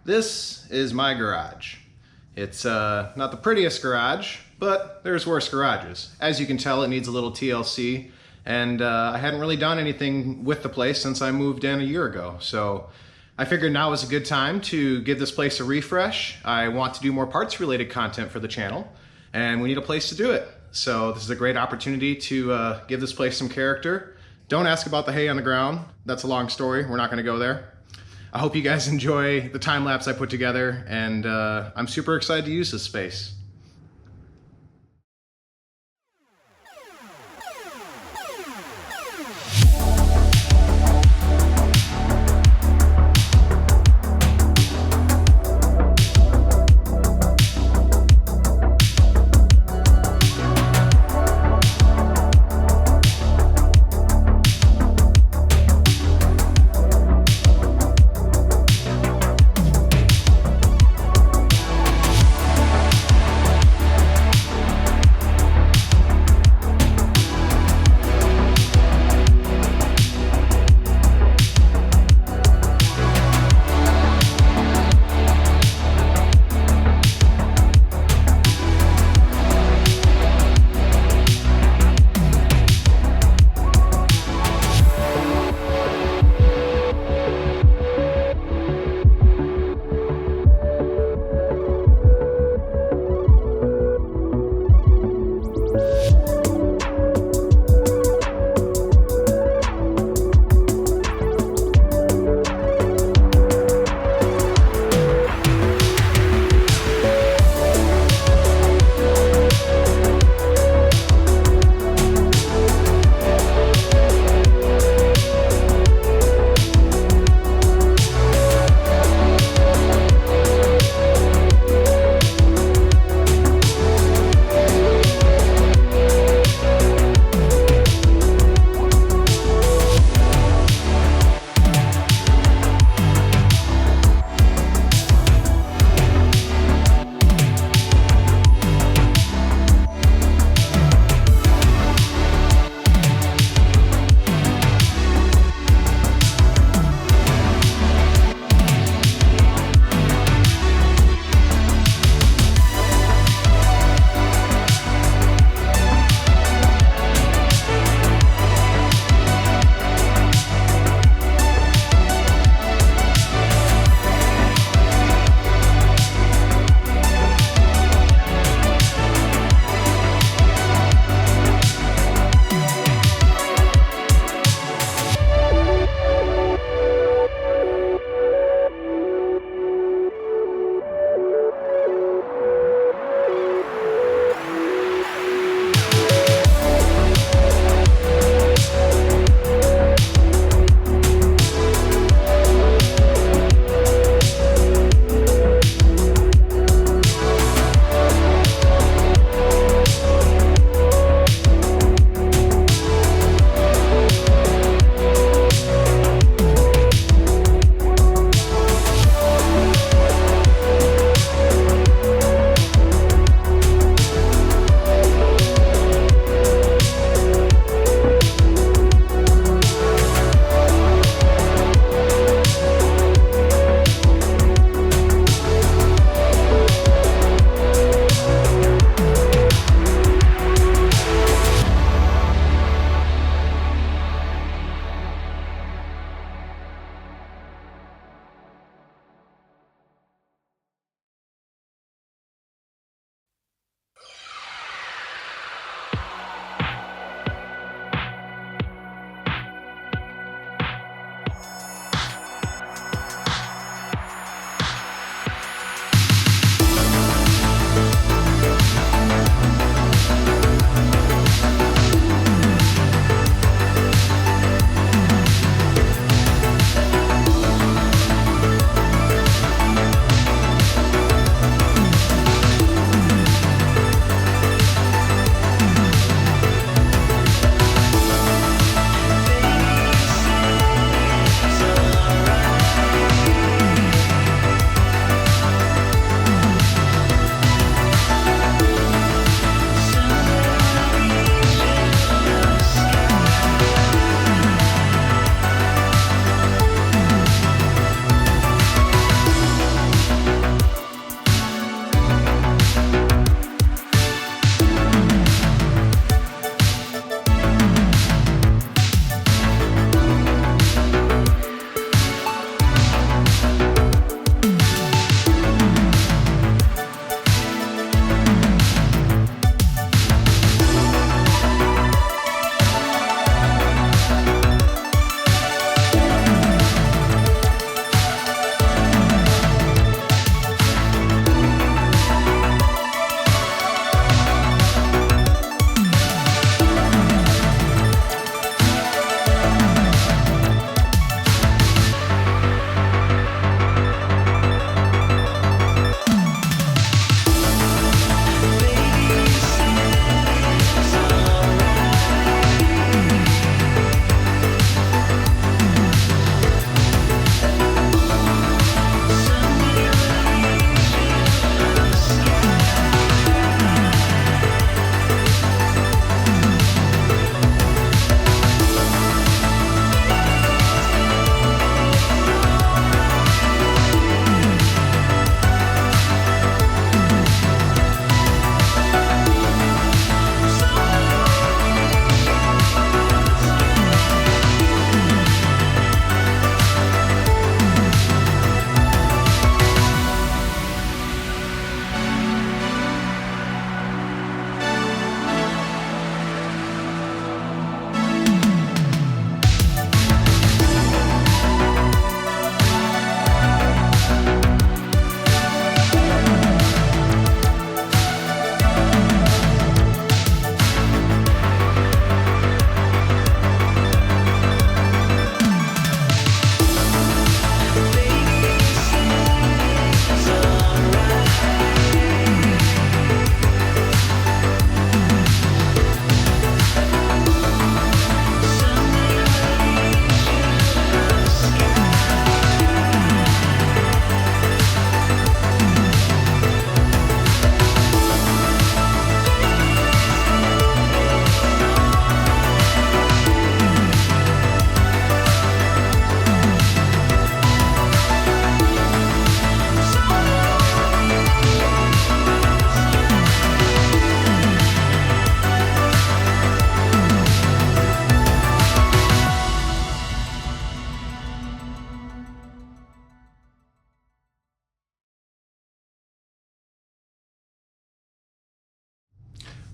This is my garage. It's not the prettiest garage, but there's worse garages. As you can tell, it needs a little TLC, and I hadn't really done anything with the place since I moved in a year ago. So I figured now was a good time to give this place a refresh. I want to do more parts related content for the channel, and we need a place to do it. So this is a great opportunity to give this place some character. Don't ask about the hay on the ground. That's a long story. We're not gonna go there. I hope you guys enjoy the time lapse I put together, and I'm super excited to use this space.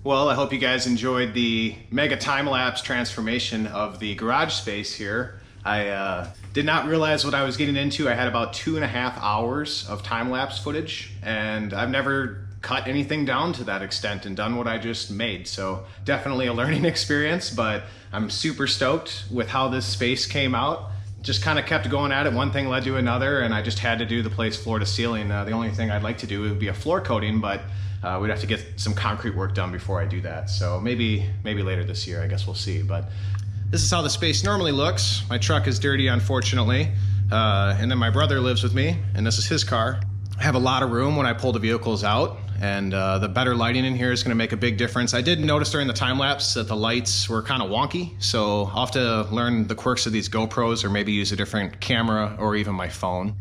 Well, I hope you guys enjoyed the mega time-lapse transformation of the garage space here. I did not realize what I was getting into. I had about 2.5 hours of time-lapse footage, and I've never cut anything down to that extent and done what I just made. So definitely a learning experience, but I'm super stoked with how this space came out. Just kind of kept going at it. One thing led to another, and I just had to do the place floor to ceiling. The only thing I'd like to do would be a floor coating, but we'd have to get some concrete work done before I do that. So maybe later this year, I guess we'll see. But this is how the space normally looks. My truck is dirty, unfortunately. And then my brother lives with me, and this is his car. I have a lot of room when I pull the vehicles out, and the better lighting in here is going to make a big difference. I did notice during the time lapse that the lights were kind of wonky, so I'll have to learn the quirks of these GoPros or maybe use a different camera or even my phone.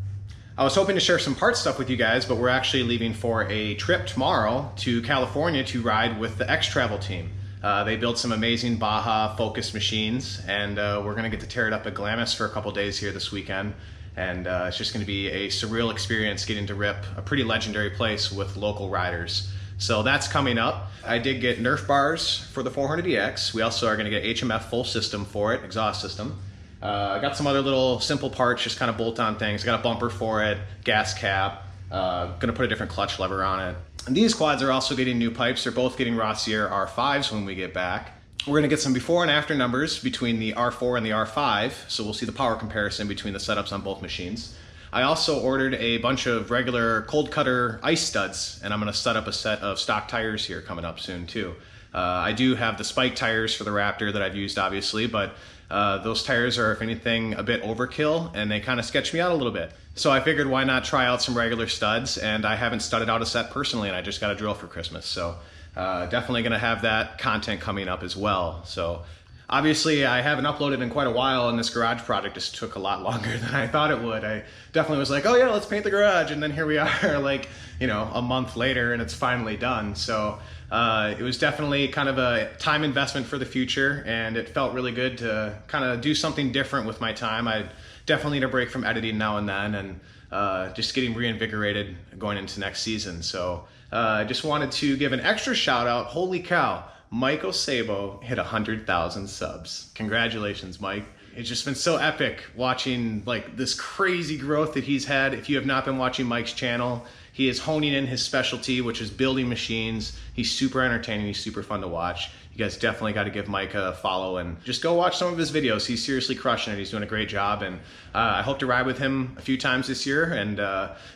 I was hoping to share some part stuff with you guys, but we're actually leaving for a trip tomorrow to California to ride with the X-Travel team. They built some amazing Baja Focus machines, and we're going to get to tear it up at Glamis for a couple days here this weekend. And it's just going to be a surreal experience getting to rip a pretty legendary place with local riders. So that's coming up. I did get Nerf bars for the 400EX. We also are going to get HMF full system for it, exhaust system. I got some other little simple parts, just kind of bolt-on things. Got a bumper for it, gas cap. Gonna put a different clutch lever on it. And these quads are also getting new pipes. They're both getting Rossier R5s when we get back. We're gonna get some before and after numbers between the R4 and the R5, so we'll see the power comparison between the setups on both machines. I also ordered a bunch of regular cold cutter ice studs, and I'm gonna set up a set of stock tires here coming up soon too. I do have the spike tires for the Raptor that I've used, obviously, but those tires are, if anything, a bit overkill, and they kind of sketch me out a little bit. So I figured why not try out some regular studs, and I haven't studded out a set personally, and I just got a drill for Christmas. So definitely gonna have that content coming up as well. So obviously I haven't uploaded in quite a while, and this garage project just took a lot longer than I thought it would. I definitely was like, oh yeah, let's paint the garage, and then here we are like, you know, a month later, and it's finally done. So it was definitely kind of a time investment for the future, and it felt really good to kind of do something different with my time. I definitely need a break from editing now and then, and just getting reinvigorated going into next season. So I just wanted to give an extra shout out. Holy cow, Mike Osebo hit 100,000 subs. Congratulations, Mike. It's just been so epic watching like this crazy growth that he's had. If you have not been watching Mike's channel, he is honing in his specialty, which is building machines. He's super entertaining, he's super fun to watch. You guys definitely got to give Mike a follow and just go watch some of his videos. He's seriously crushing it. He's doing a great job, and I hope to ride with him a few times this year, and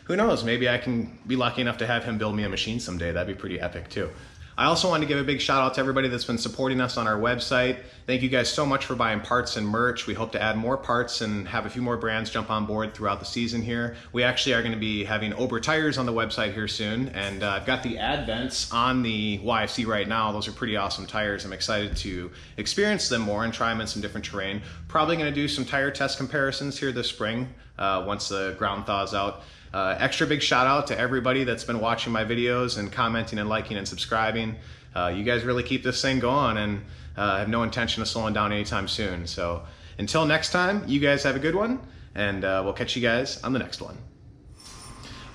who knows, maybe I can be lucky enough to have him build me a machine someday. That'd be pretty epic too. I also want to give a big shout out to everybody that's been supporting us on our website. Thank you guys so much for buying parts and merch. We hope to add more parts and have a few more brands jump on board throughout the season here. We actually are going to be having Ober tires on the website here soon, and I've got the Advents on the YFC right now. Those are pretty awesome tires. I'm excited to experience them more and try them in some different terrain. Probably going to do some tire test comparisons here this spring once the ground thaws out. Extra big shout out to everybody that's been watching my videos and commenting and liking and subscribing. You guys really keep this thing going, and I have no intention of slowing down anytime soon. So until next time, you guys have a good one, and we'll catch you guys on the next one.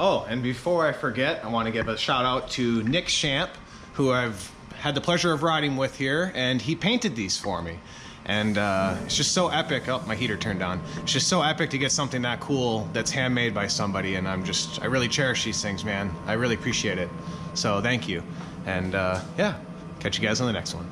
Oh, and before I forget, I want to give a shout out to Nick Champ, who I've had the pleasure of riding with here, and he painted these for me. And it's just so epic. Oh, my heater turned on. It's just so epic to get something that cool that's handmade by somebody, and I really cherish these things, man. I really appreciate it. So thank you. And yeah, catch you guys on the next one.